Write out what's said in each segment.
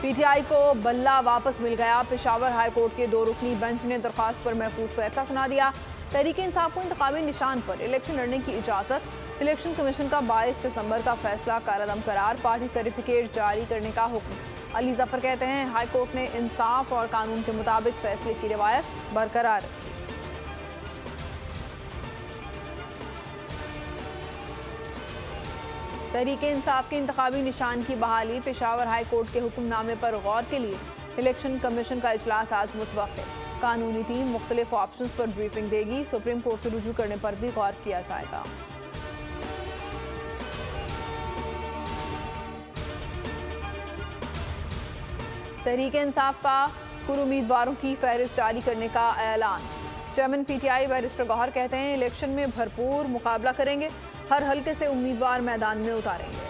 PTI को बल्ला वापस मिल गया। पेशावर हाई कोर्ट के 2 रुकनी बेंच ने दरख्वास्त पर महफूज फैसला सुना दिया। तहरीक इंसाफ को इंतखाबी निशान पर इलेक्शन लड़ने की इजाजत। इलेक्शन कमीशन का 22 दिसंबर का फैसला कालादम करार। पार्टी सर्टिफिकेट जारी करने का हुक्म। अली जफर कहते हैं, हाई कोर्ट ने इंसाफ और कानून के मुताबिक फैसले की रिवायत बरकरार रखी। तहरीक इंसाफ के इंतखाबी निशान की बहाली। पेशावर हाई कोर्ट के हुक्मनामे पर गौर के लिए इलेक्शन कमीशन का इजलास आज मुतवक्किल। कानूनी टीम मुख्तलिफ ऑप्शंस पर ब्रीफिंग देगी। सुप्रीम कोर्ट से रुजू करने पर भी गौर किया जाएगा। तहरीक इंसाफ का कुल उम्मीदवारों की फहरिस्त जारी करने का ऐलान। चेयरमैन पीटीआई बैरिस्टर गौहर कहते हैं, इलेक्शन में भरपूर मुकाबला करेंगे। हर हल्के से उम्मीदवार मैदान में उतारेंगे।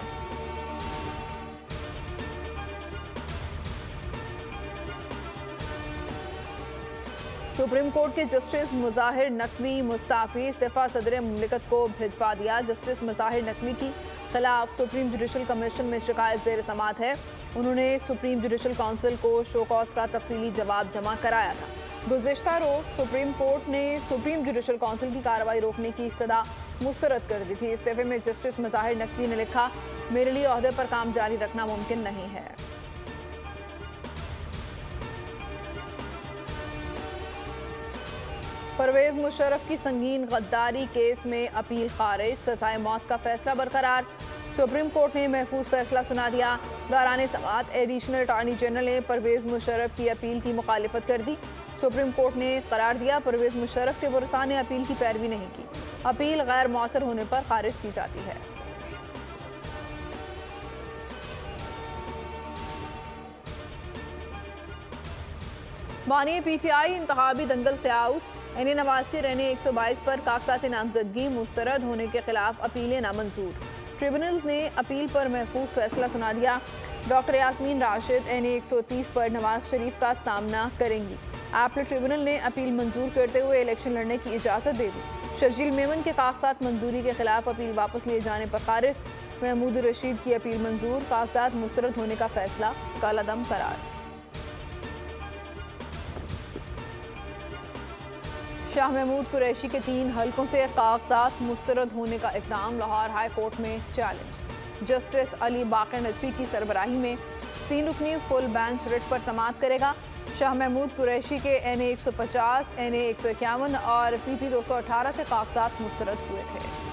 सुप्रीम कोर्ट के जस्टिस मुजाहिर नकवी मुस्ताफी। इस्तीफा सदर मुमलिकत को भिजवा दिया। जस्टिस मुजाहिर नकवी की खिलाफ सुप्रीम जुडिशल कमीशन में शिकायत ज़ेर समाअत है। उन्होंने सुप्रीम जुडिशल काउंसिल को शो कॉज का तफसीली जवाब जमा कराया था। गुज़िश्ता रोज सुप्रीम कोर्ट ने सुप्रीम जुडिशल काउंसिल की कार्रवाई रोकने की इस्तदा मुस्तरद कर दी थी। इस्तीफे में जस्टिस मुजाहिर नकवी ने लिखा, मेरे लिए ओहदे पर काम जारी रखना मुमकिन नहीं है। परवेज मुशर्रफ की संगीन गद्दारी केस में अपील खारिज। सजाए मौत का फैसला बरकरार। सुप्रीम कोर्ट ने महफूज फैसला सुना दिया। दौरान समाअत एडिशनल अटॉर्नी जनरल ने परवेज मुशर्रफ की अपील की मुखालिफत कर दी। सुप्रीम कोर्ट ने करार दिया, परवेज मुशर्रफ के वरसा ने अपील की पैरवी नहीं की। अपील गैर मौसर होने पर खारिज की जाती है। मानिए पीटीआई इंतखाबी दंगल से आउट। एनए नवाज से रहने 122 पर कागजात नामजदगी मुस्तरद होने के खिलाफ अपीलें नामंजूर। ट्रिब्यूनल ने अपील पर महफूज फैसला सुना दिया। डॉक्टर यास्मीन राशिद एनए 130 पर नवाज शरीफ का सामना करेंगी। एपलेट ट्रिब्यूनल ने अपील मंजूर करते हुए इलेक्शन लड़ने की इजाजत दे दी। शर्जील मेमन के कागजात मंजूरी के खिलाफ अपील वापस लिए जाने पर खारिज। महमूद रशीद की अपील मंजूर। कागजात मुस्तरद होने का फैसला कालादम करार। शाह महमूद कुरैशी के 3 हलकों से कागजात मुस्तरद होने का इक़दाम। लाहौर हाई कोर्ट में चैलेंज। जस्टिस अली बाकर नजफी की सरबराही में 3 रुकनी फुल बेंच रिट पर समाअत करेगा। शाह महमूद कुरैशी के एनए 150, एनए 151 और पीपी 218 से कागजात मुस्तरद हुए थे।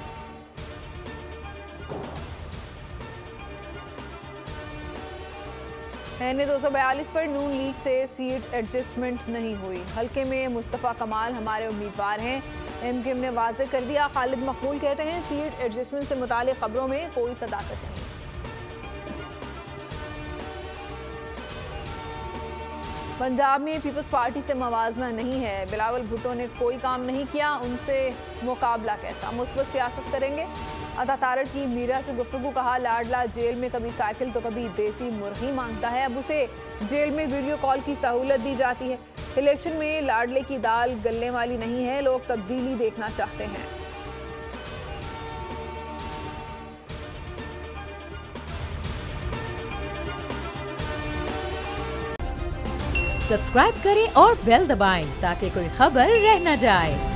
एनए 242 पर नून लीग से सीट एडजस्टमेंट नहीं हुई। हल्के में मुस्तफ़ा कमाल हमारे उम्मीदवार हैं। एमकेएम ने वाज़ेह कर दिया। खालिद मकबूल कहते हैं, सीट एडजस्टमेंट से मुताल्लिक़ खबरों में कोई सदाकत नहीं। पंजाब में पीपल्स पार्टी से मवाजना नहीं है। बिलावल भुट्टो ने कोई काम नहीं किया, उनसे मुकाबला कैसा। मुस्बत सियासत करेंगे। अता तारड़ की मीरा से गुफ्तगू। कहा, लाडला जेल में कभी साइकिल तो कभी देसी मुर्गी मांगता है। अब उसे जेल में वीडियो कॉल की सहूलत दी जाती है। इलेक्शन में लाडले की दाल गलने वाली नहीं है। लोग तब्दीली देखना चाहते हैं। सब्सक्राइब करें और बेल दबाएं ताकि कोई खबर रह न जाए।